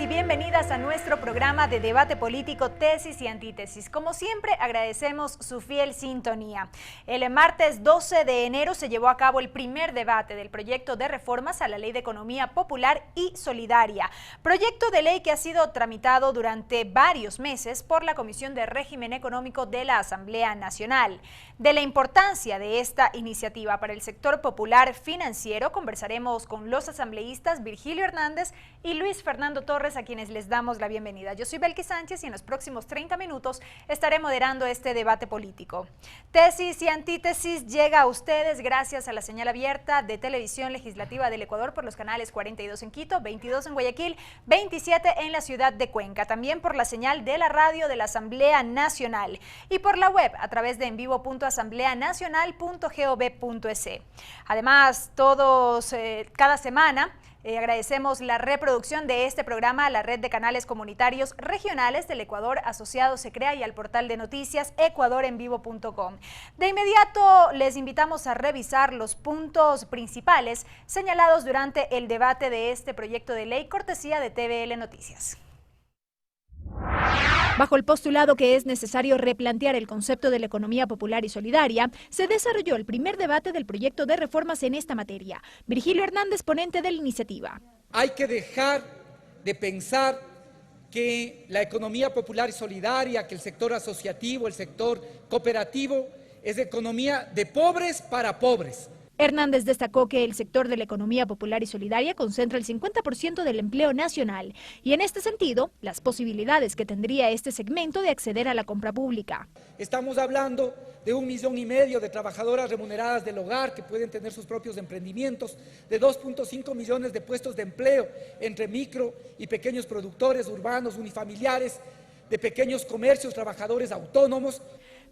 Bienvenidas a nuestro programa de debate político Tesis y Antítesis. Como siempre, agradecemos su fiel sintonía. El martes 12 de enero se llevó a cabo el primer debate del proyecto de reformas a la Ley de Economía Popular y Solidaria, proyecto de ley que ha sido tramitado durante varios meses por la Comisión de Régimen Económico de la Asamblea Nacional. De la importancia de esta iniciativa para el sector popular financiero conversaremos con los asambleístas Virgilio Hernández y Luis Fernando Torres, a quienes les damos la bienvenida. Yo soy Belkis Sánchez y en los próximos 30 minutos estaré moderando este debate político. Tesis y Antítesis llega a ustedes gracias a la señal abierta de Televisión Legislativa del Ecuador por los canales 42 en Quito, 22 en Guayaquil, 27 en la ciudad de Cuenca, también por la señal de la radio de la Asamblea Nacional y por la web a través de envivo.asambleanacional.gov.es. Además, cada semana agradecemos la reproducción de este programa a la red de canales comunitarios regionales del Ecuador asociado SECREA y al portal de noticias ecuadorenvivo.com. De inmediato les invitamos a revisar los puntos principales señalados durante el debate de este proyecto de ley, cortesía de TVL Noticias. Bajo el postulado que es necesario replantear el concepto de la economía popular y solidaria, se desarrolló el primer debate del proyecto de reformas en esta materia. Virgilio Hernández, ponente de la iniciativa. Hay que dejar de pensar que la economía popular y solidaria, que el sector asociativo, el sector cooperativo, es economía de pobres para pobres. Hernández destacó que el sector de la economía popular y solidaria concentra el 50% del empleo nacional y en este sentido, las posibilidades que tendría este segmento de acceder a la compra pública. Estamos hablando de 1,5 millones de trabajadoras remuneradas del hogar que pueden tener sus propios emprendimientos, de 2,5 millones de puestos de empleo entre micro y pequeños productores urbanos, unifamiliares, de pequeños comercios, trabajadores autónomos.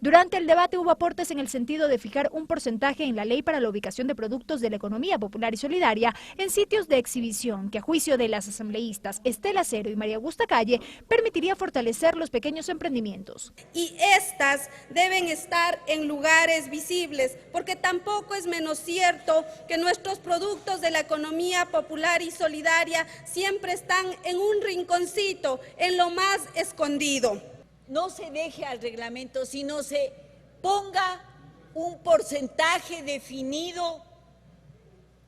Durante el debate hubo aportes en el sentido de fijar un porcentaje en la ley para la ubicación de productos de la economía popular y solidaria en sitios de exhibición que a juicio de las asambleístas Estela Cero y María Augusta Calle permitiría fortalecer los pequeños emprendimientos. Y estas deben estar en lugares visibles, porque tampoco es menos cierto que nuestros productos de la economía popular y solidaria siempre están en un rinconcito, en lo más escondido. No se deje al reglamento, sino se ponga un porcentaje definido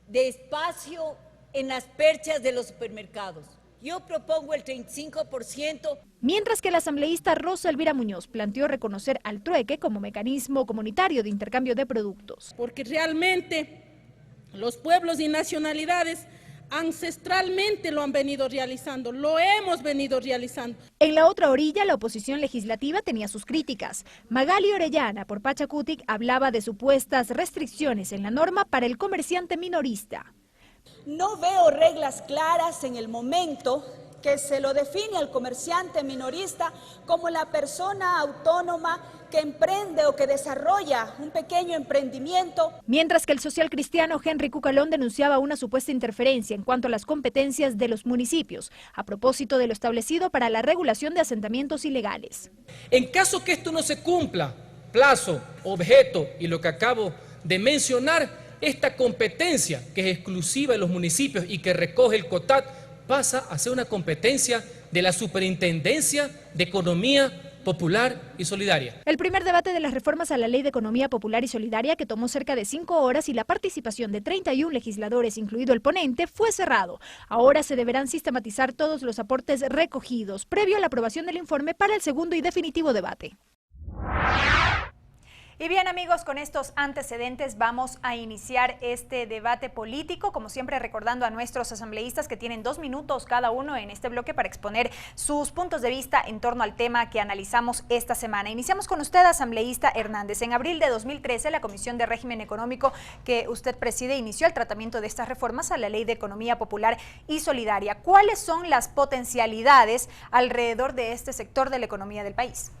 de espacio en las perchas de los supermercados. Yo propongo el 35%. Mientras que la asambleísta Rosa Elvira Muñoz planteó reconocer al trueque como mecanismo comunitario de intercambio de productos. Porque realmente los pueblos y nacionalidades ancestralmente lo han venido realizando, lo hemos venido realizando. En la otra orilla, la oposición legislativa tenía sus críticas. Magali Orellana, por Pachacutic, hablaba de supuestas restricciones en la norma para el comerciante minorista. No veo reglas claras en el momento que se lo define al comerciante minorista como la persona autónoma que emprende o que desarrolla un pequeño emprendimiento. Mientras que el social cristiano Henry Cucalón denunciaba una supuesta interferencia en cuanto a las competencias de los municipios, a propósito de lo establecido para la regulación de asentamientos ilegales. En caso que esto no se cumpla, plazo, objeto y lo que acabo de mencionar, esta competencia que es exclusiva de los municipios y que recoge el COTAD pasa a ser una competencia de la Superintendencia de Economía Popular y Solidaria. El primer debate de las reformas a la Ley de Economía Popular y Solidaria, que tomó cerca de 5 horas y la participación de 31 legisladores, incluido el ponente, fue cerrado. Ahora se deberán sistematizar todos los aportes recogidos, previo a la aprobación del informe para el segundo y definitivo debate. Y bien, amigos, con estos antecedentes vamos a iniciar este debate político, como siempre recordando a nuestros asambleístas que tienen 2 minutos cada uno en este bloque para exponer sus puntos de vista en torno al tema que analizamos esta semana. Iniciamos con usted, asambleísta Hernández. En abril de 2013, la Comisión de Régimen Económico que usted preside inició el tratamiento de estas reformas a la Ley de Economía Popular y Solidaria. ¿Cuáles son las potencialidades alrededor de este sector de la economía del país?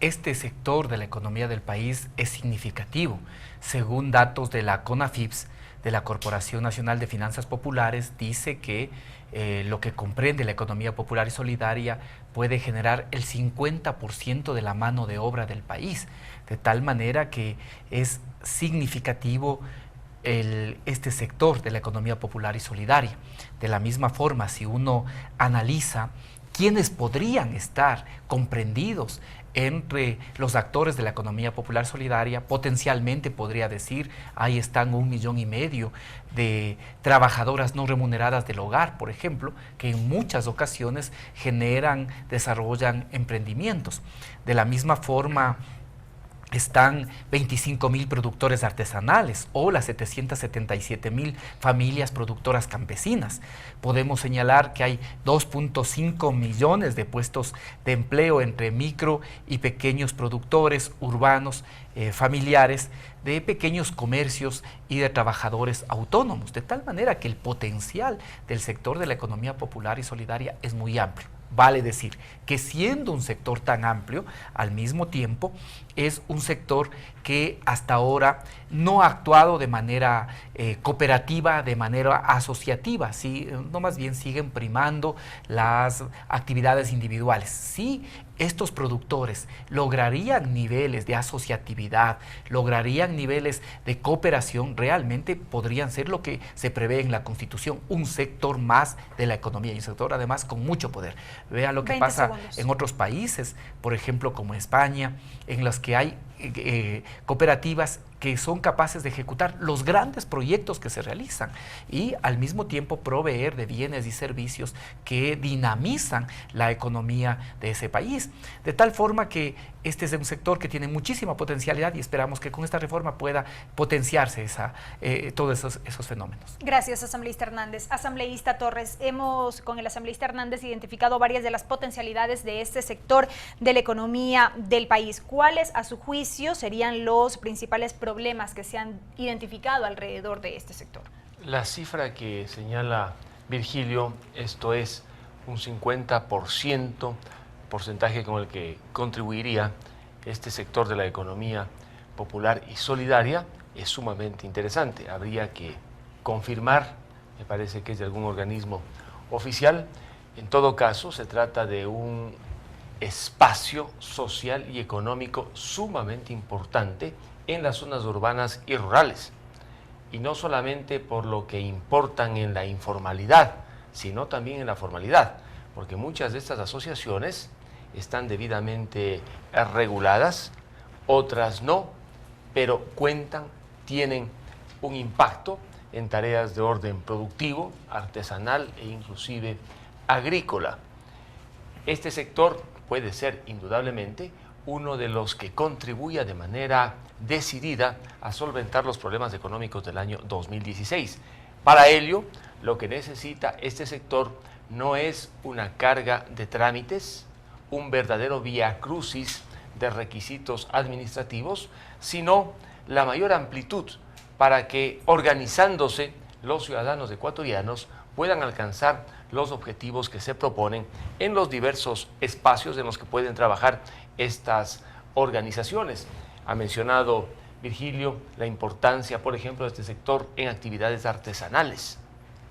Este sector de la economía del país es significativo. Según datos de la CONAFIPS, de la Corporación Nacional de Finanzas Populares, dice que lo que comprende la economía popular y solidaria puede generar el 50% de la mano de obra del país, de tal manera que es significativo este sector de la economía popular y solidaria. De la misma forma, si uno analiza quiénes podrían estar comprendidos entre los actores de la economía popular solidaria, potencialmente podría decir, ahí están 1,5 millones de trabajadoras no remuneradas del hogar, por ejemplo, que en muchas ocasiones desarrollan emprendimientos. De la misma forma, están 25,000 productores artesanales o las 777,000 familias productoras campesinas. Podemos señalar que hay 2,5 millones de puestos de empleo entre micro y pequeños productores urbanos, familiares, de pequeños comercios y de trabajadores autónomos, de tal manera que el potencial del sector de la economía popular y solidaria es muy amplio. Vale decir que siendo un sector tan amplio, al mismo tiempo es un sector que hasta ahora no ha actuado de manera cooperativa, de manera asociativa, ¿sí? No, más bien siguen primando las actividades individuales. Sí, estos productores lograrían niveles de asociatividad, lograrían niveles de cooperación, realmente podrían ser lo que se prevé en la Constitución, un sector más de la economía y un sector además con mucho poder. Vean lo que pasa en otros países, por ejemplo como España, en los que hay cooperativas que son capaces de ejecutar los grandes proyectos que se realizan y al mismo tiempo proveer de bienes y servicios que dinamizan la economía de ese país. De tal forma que este es un sector que tiene muchísima potencialidad y esperamos que con esta reforma pueda potenciarse todos esos fenómenos. Gracias, asambleísta Hernández. Asambleísta Torres, hemos con el asambleísta Hernández identificado varias de las potencialidades de este sector de la economía del país. ¿Cuáles, a su juicio, serían los principales problemas que se han identificado alrededor de este sector? La cifra que señala Virgilio, esto es un 50%, porcentaje con el que contribuiría este sector de la economía popular y solidaria, es sumamente interesante. Habría que confirmar, me parece que es de algún organismo oficial. En todo caso, se trata de un espacio social y económico sumamente importante en las zonas urbanas y rurales, y no solamente por lo que importan en la informalidad, sino también en la formalidad, porque muchas de estas asociaciones están debidamente reguladas, otras no, pero tienen un impacto en tareas de orden productivo, artesanal e inclusive agrícola. Este sector puede ser indudablemente uno de los que contribuya de manera decidida a solventar los problemas económicos del año 2016. Para ello, lo que necesita este sector no es una carga de trámites, un verdadero viacrucis de requisitos administrativos, sino la mayor amplitud para que, organizándose, los ciudadanos ecuatorianos puedan alcanzar los objetivos que se proponen en los diversos espacios en los que pueden trabajar estas organizaciones. Ha mencionado Virgilio la importancia, por ejemplo, de este sector en actividades artesanales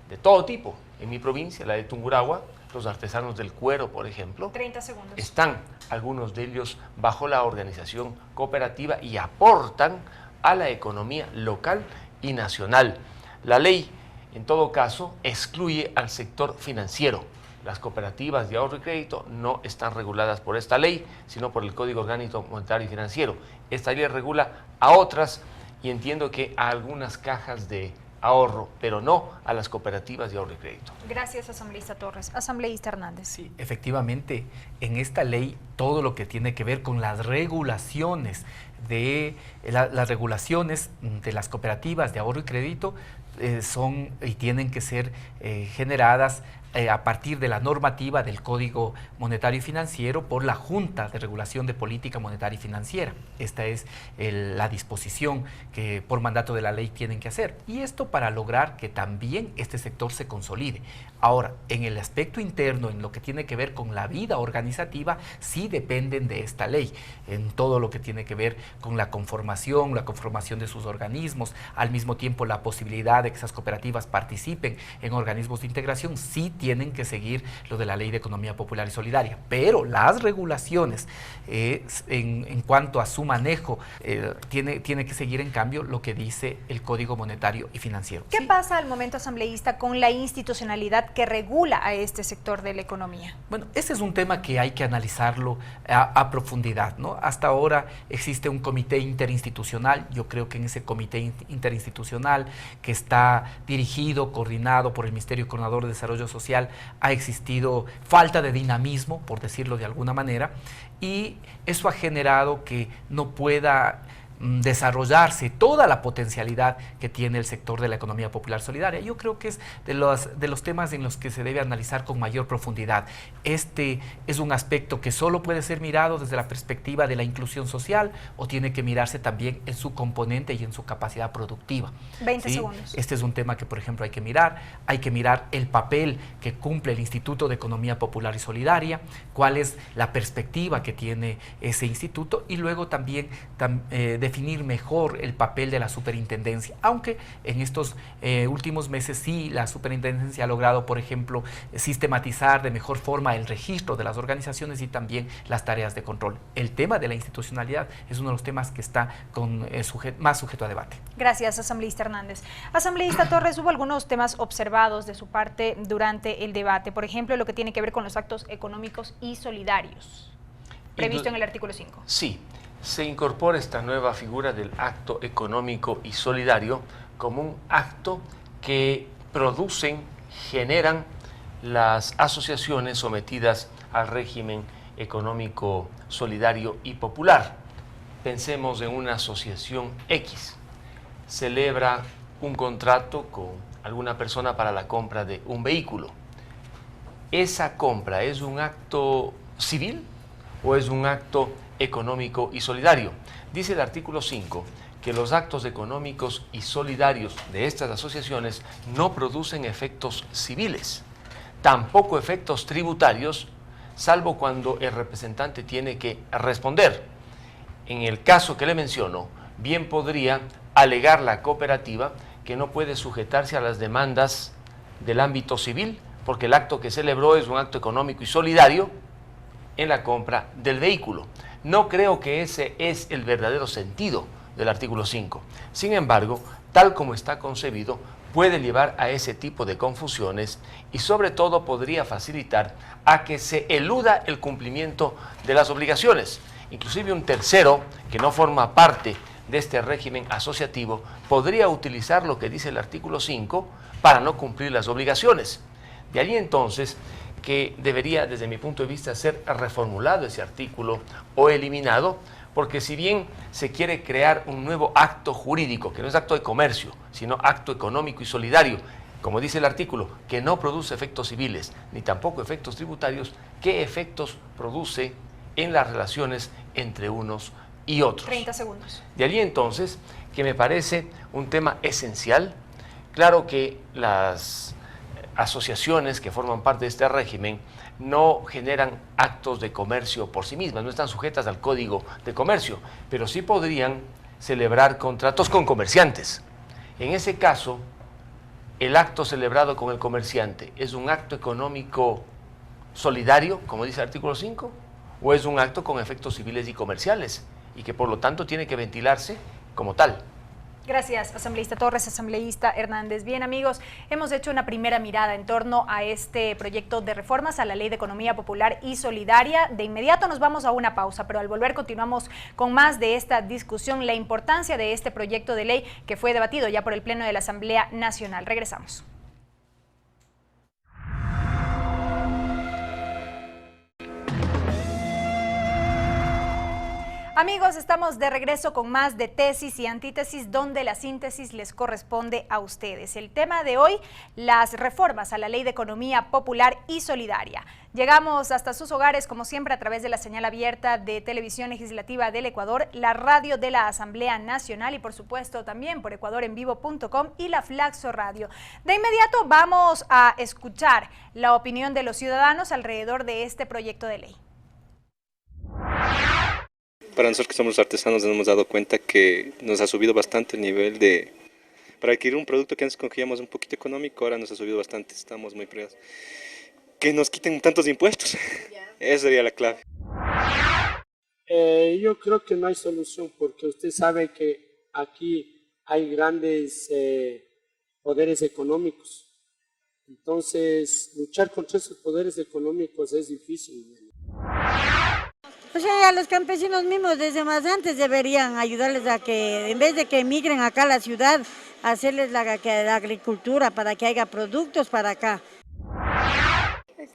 de todo tipo. En mi provincia, la de Tungurahua, los artesanos del cuero, por ejemplo, 30 segundos. Están algunos de ellos bajo la organización cooperativa y aportan a la economía local y nacional. La ley, en todo caso, excluye al sector financiero. Las cooperativas de ahorro y crédito no están reguladas por esta ley, sino por el Código Orgánico Monetario y Financiero. Esta ley regula a otras y entiendo que a algunas cajas de ahorro, pero no a las cooperativas de ahorro y crédito. Gracias, asambleísta Torres. Asambleísta Hernández. Sí, efectivamente, en esta ley todo lo que tiene que ver con las regulaciones de las cooperativas de ahorro y crédito son y tienen que ser generadas a partir de la normativa del Código Monetario y Financiero por la Junta de Regulación de Política Monetaria y Financiera. Esta es la disposición que por mandato de la ley tienen que hacer. Y esto para lograr que también este sector se consolide. Ahora, en el aspecto interno, en lo que tiene que ver con la vida organizativa, sí dependen de esta ley. En todo lo que tiene que ver con la conformación de sus organismos, al mismo tiempo la posibilidad de que esas cooperativas participen en organismos de integración, sí tienen que seguir lo de la Ley de Economía Popular y Solidaria, pero las regulaciones en cuanto a su manejo tiene que seguir en cambio lo que dice el Código Monetario y Financiero. ¿Qué pasa al momento, asambleísta, con la institucionalidad que regula a este sector de la economía? Bueno, ese es un tema que hay que analizarlo a profundidad, ¿no? Hasta ahora existe un comité interinstitucional. Yo creo que en ese comité interinstitucional que está dirigido, coordinado por el Ministerio Coordinador de Desarrollo Social, ha existido falta de dinamismo, por decirlo de alguna manera, y eso ha generado que no pueda desarrollarse toda la potencialidad que tiene el sector de la economía popular solidaria. Yo creo que es de los temas en los que se debe analizar con mayor profundidad. Este es un aspecto que solo puede ser mirado desde la perspectiva de la inclusión social o tiene que mirarse también en su componente y en su capacidad productiva. 20 ¿sí? segundos. Este es un tema que, por ejemplo, hay que mirar el papel que cumple el Instituto de Economía Popular y Solidaria, cuál es la perspectiva que tiene ese instituto y luego también definir mejor el papel de la superintendencia, aunque en estos últimos meses sí la superintendencia ha logrado, por ejemplo, sistematizar de mejor forma el registro de las organizaciones y también las tareas de control. El tema de la institucionalidad es uno de los temas que está más sujeto a debate. Gracias, asambleísta Hernández. Asambleísta Torres, hubo algunos temas observados de su parte durante el debate, por ejemplo, lo que tiene que ver con los actos económicos y solidarios, previsto en el artículo 5. Sí. Se incorpora esta nueva figura del acto económico y solidario como un acto que generan las asociaciones sometidas al régimen económico solidario y popular. Pensemos en una asociación X, celebra un contrato con alguna persona para la compra de un vehículo. ¿Esa compra es un acto civil o es un acto económico y solidario? Dice el artículo 5 que los actos económicos y solidarios de estas asociaciones no producen efectos civiles, tampoco efectos tributarios, salvo cuando el representante tiene que responder. En el caso que le menciono, bien podría alegar la cooperativa que no puede sujetarse a las demandas del ámbito civil, porque el acto que celebró es un acto económico y solidario en la compra del vehículo. No creo que ese es el verdadero sentido del artículo 5. Sin embargo, tal como está concebido, puede llevar a ese tipo de confusiones y sobre todo podría facilitar a que se eluda el cumplimiento de las obligaciones. Inclusive un tercero que no forma parte de este régimen asociativo podría utilizar lo que dice el artículo 5 para no cumplir las obligaciones. De ahí entonces que debería, desde mi punto de vista, ser reformulado ese artículo o eliminado, porque si bien se quiere crear un nuevo acto jurídico, que no es acto de comercio, sino acto económico y solidario, como dice el artículo, que no produce efectos civiles, ni tampoco efectos tributarios, ¿qué efectos produce en las relaciones entre unos y otros? 30 segundos. De allí entonces, que me parece un tema esencial. Claro que las asociaciones que forman parte de este régimen no generan actos de comercio por sí mismas, no están sujetas al Código de Comercio, pero sí podrían celebrar contratos con comerciantes. En ese caso, el acto celebrado con el comerciante, ¿es un acto económico solidario, como dice el artículo 5, o es un acto con efectos civiles y comerciales, y que por lo tanto tiene que ventilarse como tal? Gracias, asambleísta Torres, asambleísta Hernández. Bien, amigos, hemos hecho una primera mirada en torno a este proyecto de reformas a la Ley de Economía Popular y Solidaria. De inmediato nos vamos a una pausa, pero al volver continuamos con más de esta discusión, la importancia de este proyecto de ley que fue debatido ya por el Pleno de la Asamblea Nacional. Regresamos. Amigos, estamos de regreso con más de Tesis y Antítesis, donde la síntesis les corresponde a ustedes. El tema de hoy, las reformas a la Ley de Economía Popular y Solidaria. Llegamos hasta sus hogares, como siempre, a través de la señal abierta de Televisión Legislativa del Ecuador, la radio de la Asamblea Nacional y, por supuesto, también por ecuadorenvivo.com y la Flaxo Radio. De inmediato vamos a escuchar la opinión de los ciudadanos alrededor de este proyecto de ley. Para nosotros que somos artesanos nos hemos dado cuenta que nos ha subido bastante el nivel de... Para adquirir un producto que antes cogíamos un poquito económico, ahora nos ha subido bastante, estamos muy preocupados. Que nos quiten tantos impuestos, esa sería la clave. Yo creo que no hay solución porque usted sabe que aquí hay grandes poderes económicos. Entonces, luchar contra esos poderes económicos es difícil. O sea, a los campesinos mismos desde más antes deberían ayudarles a que, en vez de que emigren acá a la ciudad, hacerles la agricultura para que haya productos para acá.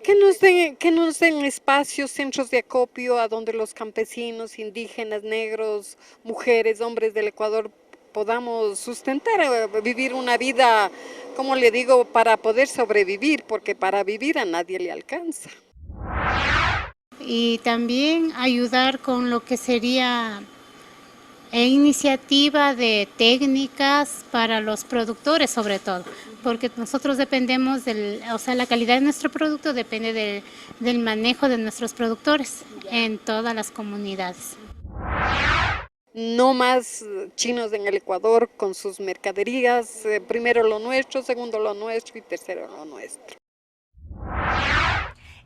Que nos den espacios, centros de acopio a donde los campesinos, indígenas, negros, mujeres, hombres del Ecuador podamos sustentar, vivir una vida, como le digo, para poder sobrevivir, porque para vivir a nadie le alcanza. Y también ayudar con lo que sería iniciativa de técnicas para los productores sobre todo, porque nosotros dependemos la calidad de nuestro producto depende del manejo de nuestros productores en todas las comunidades. No más chinos en el Ecuador con sus mercaderías, primero lo nuestro, segundo lo nuestro y tercero lo nuestro.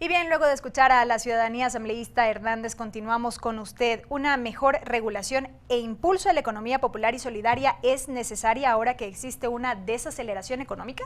Y bien, luego de escuchar a la ciudadanía asambleísta Hernández, continuamos con usted. ¿Una mejor regulación e impulso a la economía popular y solidaria es necesaria ahora que existe una desaceleración económica?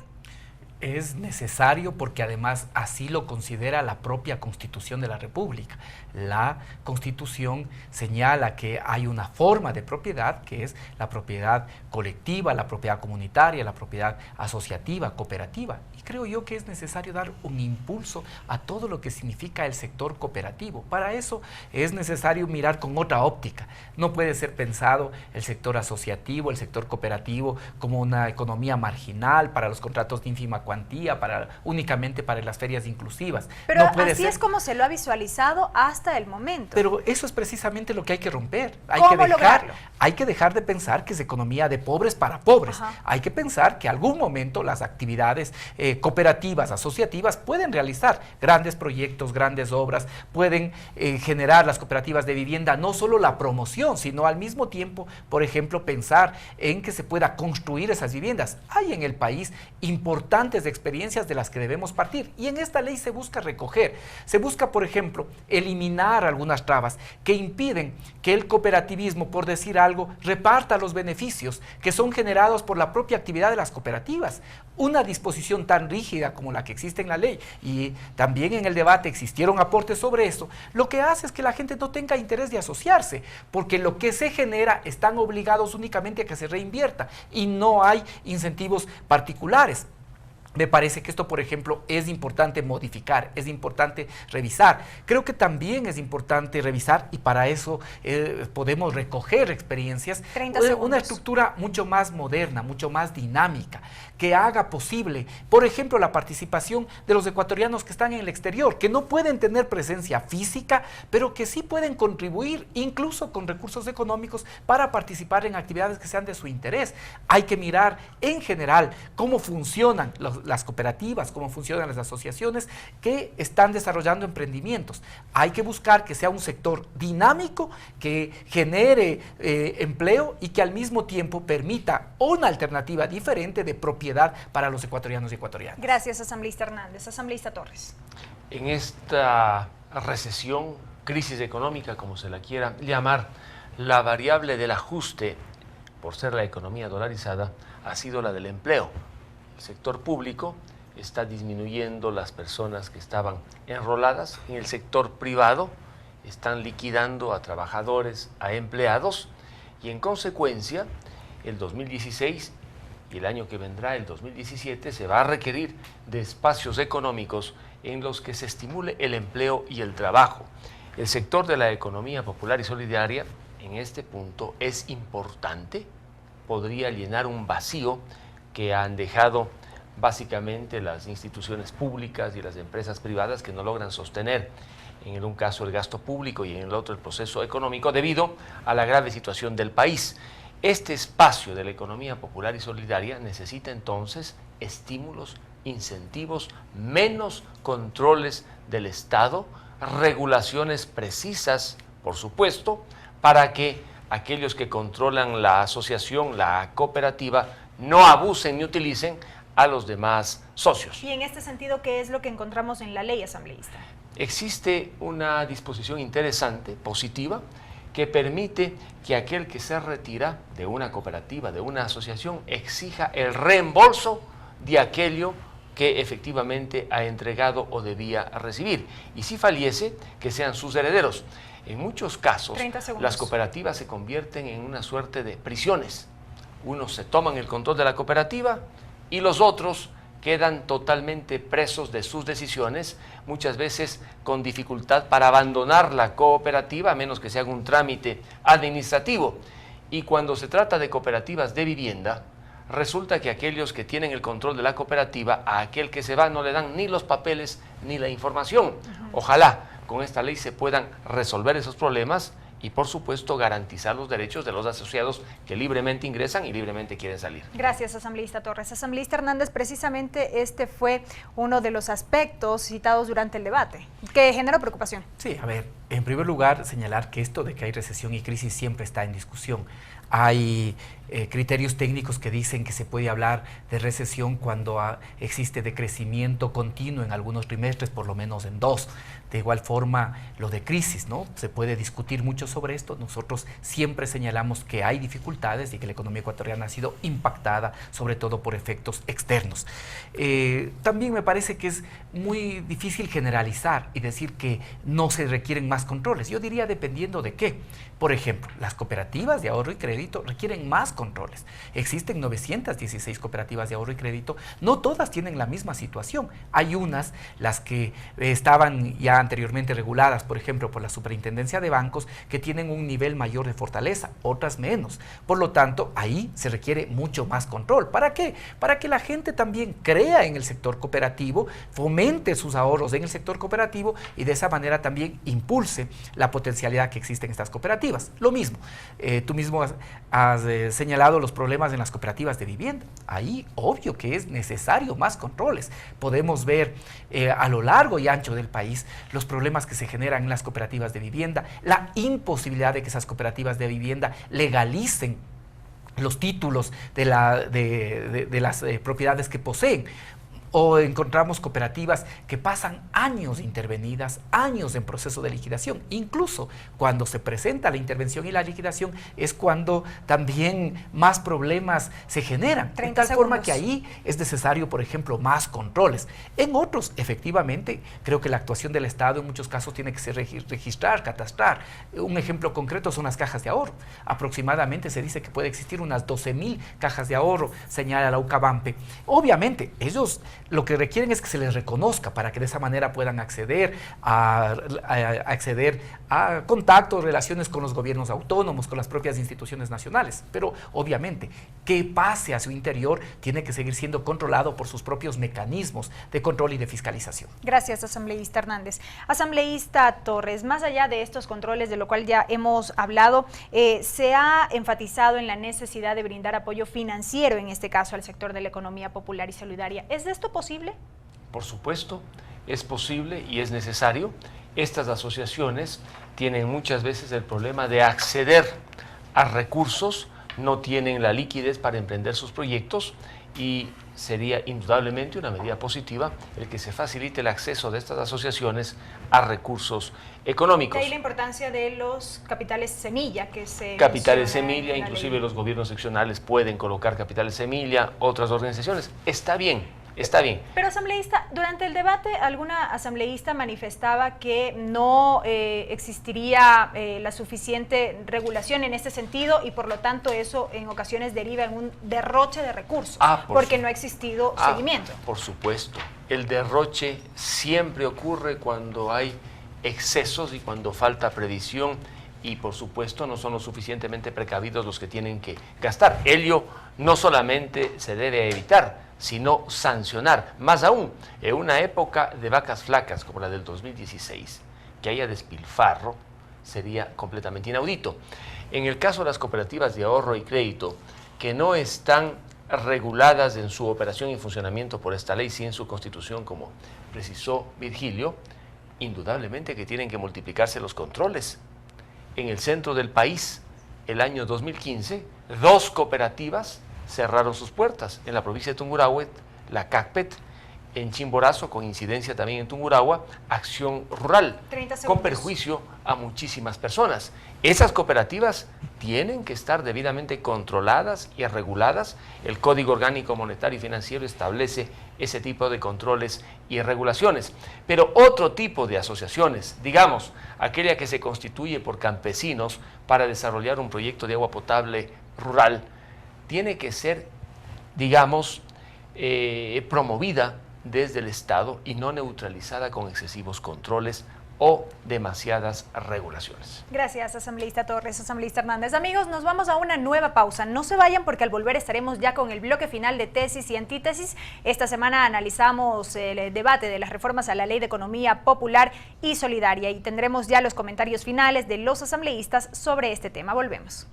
Es necesario porque además así lo considera la propia Constitución de la República. La Constitución señala que hay una forma de propiedad que es la propiedad colectiva, la propiedad comunitaria, la propiedad asociativa, cooperativa. Y creo yo que es necesario dar un impulso a todo lo que significa el sector cooperativo. Para eso es necesario mirar con otra óptica. No puede ser pensado el sector asociativo, el sector cooperativo como una economía marginal para los contratos de ínfima cuantía, únicamente para las ferias inclusivas. Pero no puede así ser. Es como se lo ha visualizado hasta el momento. Pero eso es precisamente lo que hay que romper. ¿Cómo lograrlo? Hay que dejar de pensar que es economía de pobres para pobres. Ajá. Hay que pensar que algún momento las actividades cooperativas, asociativas, pueden realizar grandes proyectos, grandes obras, pueden generar las cooperativas de vivienda, no solo la promoción, sino al mismo tiempo, por ejemplo, pensar en que se pueda construir esas viviendas. Hay en el país importantes experiencias de las que debemos partir y en esta ley se busca recoger, se busca, por ejemplo, eliminar algunas trabas que impiden que el cooperativismo, por decir algo, reparta los beneficios que son generados por la propia actividad de las cooperativas. Una disposición tan rígida como la que existe en la ley, y también en el debate existieron aportes sobre eso, lo que hace es que la gente no tenga interés de asociarse, porque lo que se genera están obligados únicamente a que se reinvierta y no hay incentivos particulares. Me parece que esto, por ejemplo, es importante modificar, es importante revisar. Creo que también es importante revisar, y para eso podemos recoger experiencias, una estructura mucho más moderna, mucho más dinámica, que haga posible, por ejemplo, la participación de los ecuatorianos que están en el exterior, que no pueden tener presencia física, pero que sí pueden contribuir, incluso con recursos económicos, para participar en actividades que sean de su interés. Hay que mirar en general cómo funcionan las cooperativas, cómo funcionan las asociaciones que están desarrollando emprendimientos. Hay que buscar que sea un sector dinámico, que genere empleo y que al mismo tiempo permita una alternativa diferente de propiedad para los ecuatorianos y ecuatorianas. Gracias, asambleísta Hernández. Asambleísta Torres. En esta recesión, crisis económica, como se la quiera llamar, la variable del ajuste por ser la economía dolarizada, ha sido la del empleo. El sector público está disminuyendo las personas que estaban enroladas. En el sector privado están liquidando a trabajadores, a empleados, y en consecuencia el 2016 y el año que vendrá, el 2017, se va a requerir de espacios económicos en los que se estimule el empleo y el trabajo. El sector de la economía popular y solidaria en este punto es importante, podría llenar un vacío que han dejado básicamente las instituciones públicas y las empresas privadas, que no logran sostener en un caso el gasto público y en el otro el proceso económico, debido a la grave situación del país. Este espacio de la economía popular y solidaria necesita entonces estímulos, incentivos, menos controles del Estado, regulaciones precisas, por supuesto, para que aquellos que controlan la asociación, la cooperativa, no abusen ni utilicen a los demás socios. Y en este sentido, ¿qué es lo que encontramos en la ley asambleísta? Existe una disposición interesante, positiva, que permite que aquel que se retira de una cooperativa, de una asociación, exija el reembolso de aquello que efectivamente ha entregado o debía recibir. Y si fallece, que sean sus herederos. En muchos casos, las cooperativas se convierten en una suerte de prisiones. Unos se toman el control de la cooperativa y los otros quedan totalmente presos de sus decisiones, muchas veces con dificultad para abandonar la cooperativa, a menos que se haga un trámite administrativo. Y cuando se trata de cooperativas de vivienda, resulta que aquellos que tienen el control de la cooperativa, a aquel que se va no le dan ni los papeles ni la información. Ojalá con esta ley se puedan resolver esos problemas y, por supuesto, garantizar los derechos de los asociados que libremente ingresan y libremente quieren salir. Gracias, asambleísta Torres. Asambleísta Hernández, precisamente este fue uno de los aspectos citados durante el debate, que generó preocupación. Sí, a ver, en primer lugar, señalar que esto de que hay recesión y crisis siempre está en discusión. Hay criterios técnicos que dicen que se puede hablar de recesión cuando existe decrecimiento continuo en algunos trimestres, por lo menos en 2. De igual forma, lo de crisis, ¿no? Se puede discutir mucho sobre esto. Nosotros siempre señalamos que hay dificultades y que la economía ecuatoriana ha sido impactada, sobre todo por efectos externos. También me parece que es muy difícil generalizar y decir que no se requieren más controles. Yo diría dependiendo de qué. Por ejemplo, las cooperativas de ahorro y crédito requieren más controles. Existen 916 cooperativas de ahorro y crédito. No todas tienen la misma situación. Hay unas, las que estaban ya anteriormente reguladas, por ejemplo, por la Superintendencia de Bancos, que tienen un nivel mayor de fortaleza, otras menos. Por lo tanto, ahí se requiere mucho más control. ¿Para qué? Para que la gente también crea en el sector cooperativo, fomente sus ahorros en el sector cooperativo y de esa manera también impulse la potencialidad que existe en estas cooperativas. Lo mismo, tú mismo has señalado los problemas en las cooperativas de vivienda. Ahí, obvio que es necesario más controles. Podemos ver a lo largo y ancho del país los problemas que se generan en las cooperativas de vivienda, la imposibilidad de que esas cooperativas de vivienda legalicen los títulos de las propiedades que poseen. O encontramos cooperativas que pasan años intervenidas, años en proceso de liquidación. Incluso cuando se presenta la intervención y la liquidación es cuando también más problemas se generan. De tal forma que ahí es necesario, por ejemplo, más controles. En otros, efectivamente, creo que la actuación del Estado en muchos casos tiene que ser registrar, catastrar. Un ejemplo concreto son las cajas de ahorro. Aproximadamente se dice que puede existir unas 12.000 cajas de ahorro, señala la UCABAMPE. Obviamente, ellos lo que requieren es que se les reconozca para que de esa manera puedan acceder a contactos, relaciones con los gobiernos autónomos, con las propias instituciones nacionales. Pero obviamente, que pase a su interior tiene que seguir siendo controlado por sus propios mecanismos de control y de fiscalización. Gracias, asambleísta Hernández. Asambleísta Torres, más allá de estos controles, de lo cual ya hemos hablado, se ha enfatizado en la necesidad de brindar apoyo financiero, en este caso al sector de la economía popular y solidaria. ¿Es de esto posible? Por supuesto, es posible y es necesario. Estas asociaciones tienen muchas veces el problema de acceder a recursos, no tienen la liquidez para emprender sus proyectos y sería indudablemente una medida positiva el que se facilite el acceso de estas asociaciones a recursos económicos. De ahí la importancia de los capitales semilla que se capitales semilla, inclusive los gobiernos seccionales pueden colocar capitales semilla, otras organizaciones. Está bien. Está bien. Pero asambleísta, durante el debate alguna asambleísta manifestaba que no existiría la suficiente regulación en este sentido y por lo tanto eso en ocasiones deriva en un derroche de recursos porque no ha existido seguimiento. Por supuesto, el derroche siempre ocurre cuando hay excesos y cuando falta previsión y por supuesto no son lo suficientemente precavidos los que tienen que gastar. Ello no solamente se debe evitar, sino sancionar. Más aún, en una época de vacas flacas como la del 2016, que haya despilfarro sería completamente inaudito. En el caso de las cooperativas de ahorro y crédito, que no están reguladas en su operación y funcionamiento por esta ley, sí en su constitución, como precisó Virgilio, indudablemente que tienen que multiplicarse los controles. En el centro del país, el año 2015, 2 cooperativas cerraron sus puertas. En la provincia de Tungurahua, la CACPET, en Chimborazo, con incidencia también en Tungurahua, Acción Rural, con perjuicio a muchísimas personas. Esas cooperativas tienen que estar debidamente controladas y reguladas. El Código Orgánico Monetario y Financiero establece ese tipo de controles y regulaciones. Pero otro tipo de asociaciones, digamos, aquella que se constituye por campesinos para desarrollar un proyecto de agua potable rural, tiene que ser, digamos, promovida desde el Estado y no neutralizada con excesivos controles o demasiadas regulaciones. Gracias, asambleísta Torres, asambleísta Hernández. Amigos, nos vamos a una nueva pausa. No se vayan porque al volver estaremos ya con el bloque final de tesis y antítesis. Esta semana analizamos el debate de las reformas a la Ley de Economía Popular y Solidaria y tendremos ya los comentarios finales de los asambleístas sobre este tema. Volvemos.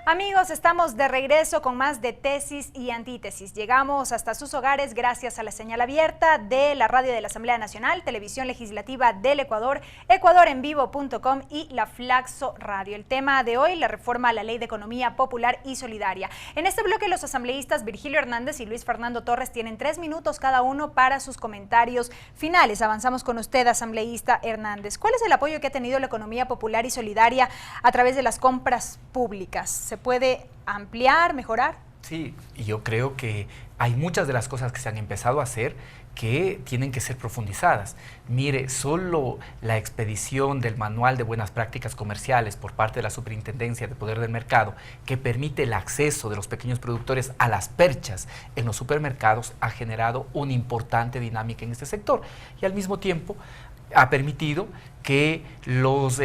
Amigos, estamos de regreso con más de tesis y antítesis. Llegamos hasta sus hogares gracias a la señal abierta de la radio de la Asamblea Nacional, Televisión Legislativa del Ecuador, ecuadorenvivo.com y la Flaxo Radio. El tema de hoy, la reforma a la Ley de Economía Popular y Solidaria. En este bloque los asambleístas Virgilio Hernández y Luis Fernando Torres tienen 3 minutos cada uno para sus comentarios finales. Avanzamos con usted, asambleísta Hernández. ¿Cuál es el apoyo que ha tenido la economía popular y solidaria a través de las compras públicas? ¿Se puede ampliar, mejorar? Sí, yo creo que hay muchas de las cosas que se han empezado a hacer que tienen que ser profundizadas. Mire, solo la expedición del Manual de Buenas Prácticas Comerciales por parte de la Superintendencia de Poder del Mercado, que permite el acceso de los pequeños productores a las perchas en los supermercados, ha generado una importante dinámica en este sector y al mismo tiempo ha permitido que los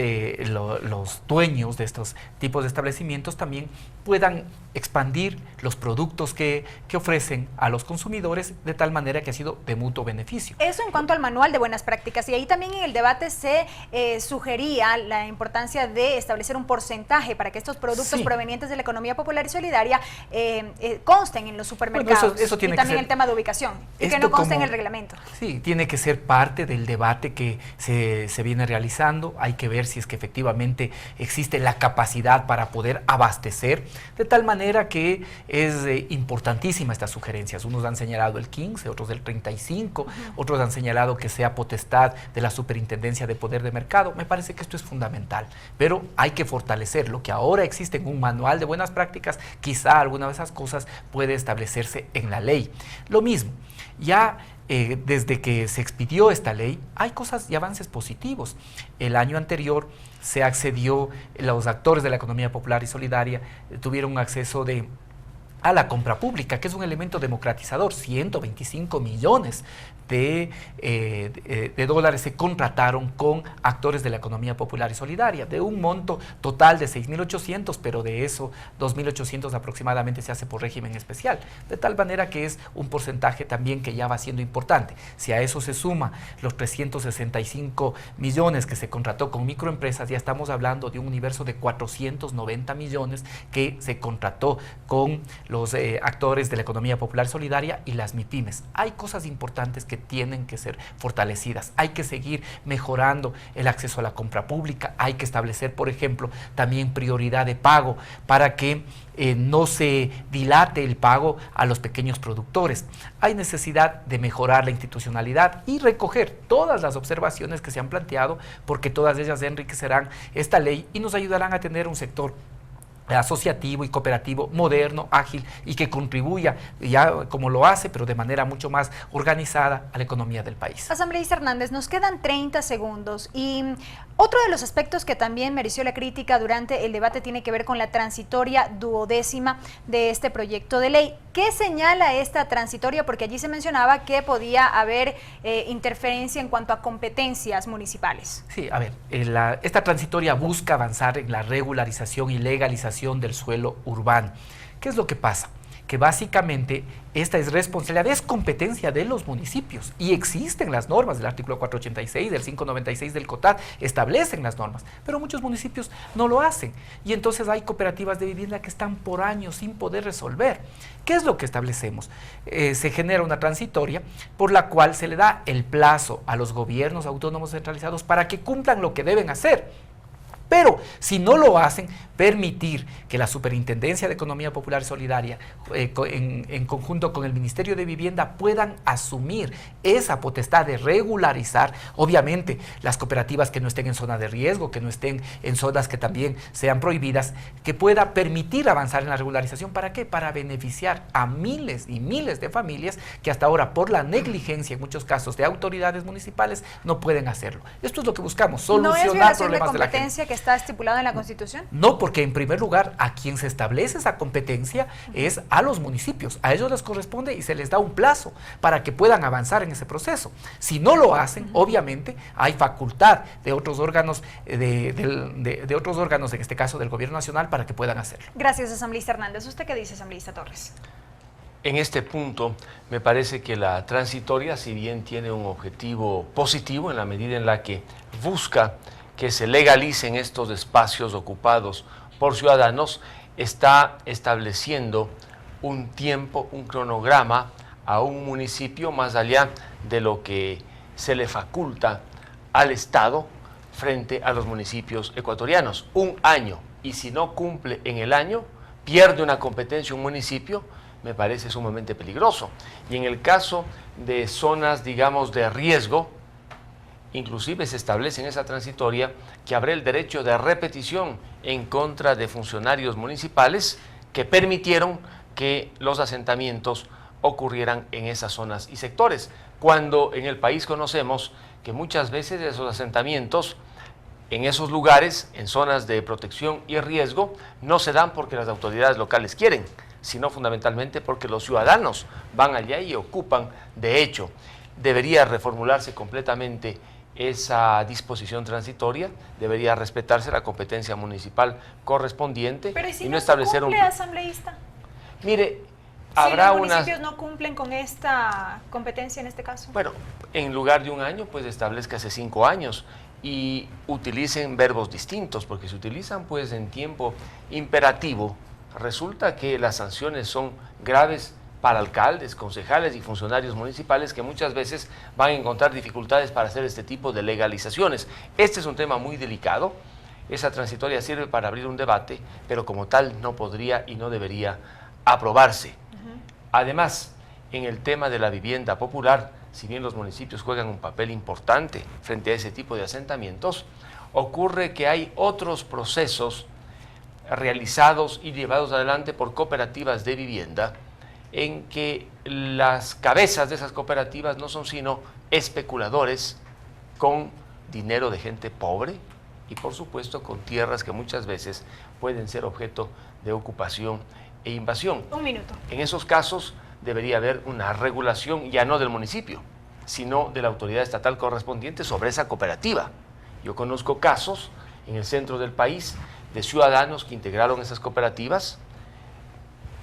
dueños de estos tipos de establecimientos también puedan expandir los productos que ofrecen a los consumidores de tal manera que ha sido de mutuo beneficio. Eso en cuanto al manual de buenas prácticas, y ahí también en el debate se sugería la importancia de establecer un porcentaje para que estos productos provenientes de la economía popular y solidaria consten en los supermercados. Bueno, eso tiene y también que ser, el tema de ubicación, y que no conste en el reglamento. Sí, tiene que ser parte del debate que se viene realizando. Hay que ver si es que efectivamente existe la capacidad para poder abastecer, de tal manera que es importantísima estas sugerencias. Unos han señalado el 15, otros del 35, otros han señalado que sea potestad de la Superintendencia de Poder de Mercado. Me parece que esto es fundamental, pero hay que fortalecerlo, que ahora existe en un manual de buenas prácticas, quizá alguna de esas cosas puede establecerse en la ley. Lo mismo, ya desde que se expidió esta ley, hay cosas y avances positivos. El año anterior se accedió, los actores de la economía popular y solidaria tuvieron un acceso a la compra pública, que es un elemento democratizador. 125 millones de dólares se contrataron con actores de la economía popular y solidaria, de un monto total de 6.800, pero de eso 2.800 aproximadamente se hace por régimen especial, de tal manera que es un porcentaje también que ya va siendo importante. Si a eso se suma los 365 millones que se contrató con microempresas, ya estamos hablando de un universo de 490 millones que se contrató con los actores de la economía popular solidaria y las MIPYMES. Hay cosas importantes que tienen que ser fortalecidas. Hay que seguir mejorando el acceso a la compra pública. Hay que establecer, por ejemplo, también prioridad de pago para que no se dilate el pago a los pequeños productores. Hay necesidad de mejorar la institucionalidad y recoger todas las observaciones que se han planteado, porque todas ellas enriquecerán esta ley y nos ayudarán a tener un sector asociativo y cooperativo moderno, ágil y que contribuya ya como lo hace, pero de manera mucho más organizada a la economía del país. Asambleísta Hernández, nos quedan 30 segundos y otro de los aspectos que también mereció la crítica durante el debate tiene que ver con la transitoria duodécima de este proyecto de ley. ¿Qué señala esta transitoria? Porque allí se mencionaba que podía haber interferencia en cuanto a competencias municipales. Sí, a ver, esta transitoria busca avanzar en la regularización y legalización del suelo urbano. ¿Qué es lo que pasa? Que básicamente esta es responsabilidad, es competencia de los municipios y existen las normas del artículo 486, del 596 del COTAD, establecen las normas, pero muchos municipios no lo hacen y entonces hay cooperativas de vivienda que están por años sin poder resolver. ¿Qué es lo que establecemos? Se genera una transitoria por la cual se le da el plazo a los gobiernos autónomos centralizados para que cumplan lo que deben hacer. Pero si no lo hacen, permitir que la Superintendencia de Economía Popular y Solidaria, en conjunto con el Ministerio de Vivienda, puedan asumir esa potestad de regularizar, obviamente, las cooperativas que no estén en zona de riesgo, que no estén en zonas que también sean prohibidas, que pueda permitir avanzar en la regularización. ¿Para qué? Para beneficiar a miles y miles de familias que hasta ahora, por la negligencia en muchos casos de autoridades municipales, no pueden hacerlo. Esto es lo que buscamos, solucionar problemas de la gente. Que está estipulado en la Constitución? No, porque en primer lugar a quien se establece esa competencia es a los municipios, a ellos les corresponde y se les da un plazo para que puedan avanzar en ese proceso. Si no lo hacen, obviamente hay facultad de otros órganos, de otros órganos, en este caso del Gobierno Nacional, para que puedan hacerlo. Gracias, asambleísta Hernández. ¿Usted qué dice, asambleísta Torres? En este punto, me parece que la transitoria, si bien tiene un objetivo positivo en la medida en la que busca que se legalicen estos espacios ocupados por ciudadanos, está estableciendo un tiempo, un cronograma a un municipio más allá de lo que se le faculta al Estado frente a los municipios ecuatorianos. Un año, y si no cumple en el año, pierde una competencia un municipio, me parece sumamente peligroso. Y en el caso de zonas, digamos, de riesgo, inclusive se establece en esa transitoria que habrá el derecho de repetición en contra de funcionarios municipales que permitieron que los asentamientos ocurrieran en esas zonas y sectores, cuando en el país conocemos que muchas veces esos asentamientos en esos lugares, en zonas de protección y riesgo, no se dan porque las autoridades locales quieren, sino fundamentalmente porque los ciudadanos van allá y ocupan. De hecho, debería reformularse completamente esa disposición transitoria, debería respetarse la competencia municipal correspondiente. Pero si y no establecer se cumple, asambleísta. Mire, habrá si los municipios no cumplen con esta competencia en este caso. Bueno, en lugar de un año, pues establezca hace 5 años y utilicen verbos distintos, porque si utilizan pues en tiempo imperativo, resulta que las sanciones son graves para alcaldes, concejales y funcionarios municipales que muchas veces van a encontrar dificultades para hacer este tipo de legalizaciones. Este es un tema muy delicado. Esa transitoria sirve para abrir un debate, pero como tal no podría y no debería aprobarse. Además, en el tema de la vivienda popular, si bien los municipios juegan un papel importante frente a ese tipo de asentamientos, ocurre que hay otros procesos realizados y llevados adelante por cooperativas de vivienda en que las cabezas de esas cooperativas no son sino especuladores con dinero de gente pobre y por supuesto con tierras que muchas veces pueden ser objeto de ocupación e invasión. Un minuto. En esos casos debería haber una regulación ya no del municipio, sino de la autoridad estatal correspondiente sobre esa cooperativa. Yo conozco casos en el centro del país de ciudadanos que integraron esas cooperativas.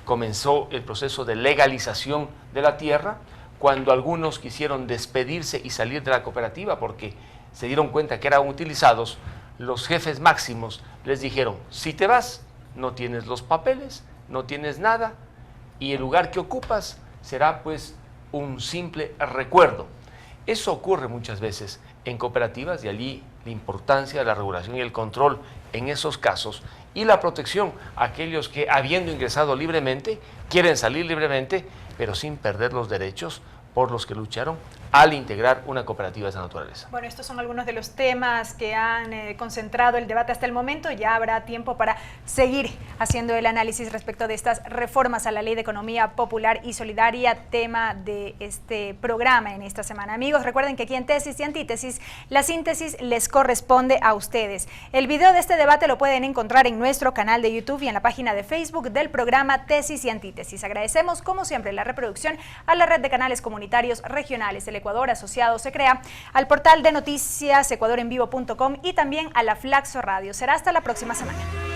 Comenzó el proceso de legalización de la tierra cuando algunos quisieron despedirse y salir de la cooperativa porque se dieron cuenta que eran utilizados. Los jefes máximos les dijeron, si te vas, no tienes los papeles, no tienes nada, y el lugar que ocupas será pues un simple recuerdo. Eso ocurre muchas veces en cooperativas y allí la importancia de la regulación y el control en esos casos y la protección a aquellos que, habiendo ingresado libremente, quieren salir libremente, pero sin perder los derechos por los que lucharon al integrar una cooperativa de esa naturaleza. Bueno, estos son algunos de los temas que han concentrado el debate hasta el momento. Ya habrá tiempo para seguir haciendo el análisis respecto de estas reformas a la Ley de Economía Popular y Solidaria, tema de este programa en esta semana. Amigos, recuerden que aquí en Tesis y Antítesis, la síntesis les corresponde a ustedes. El video de este debate lo pueden encontrar en nuestro canal de YouTube y en la página de Facebook del programa Tesis y Antítesis. Agradecemos, como siempre, la reproducción a la red de canales comunitarios regionales del Ecuador asociado se crea, al portal de noticias ecuadorenvivo.com y también a la Flaxo Radio. Será hasta la próxima semana.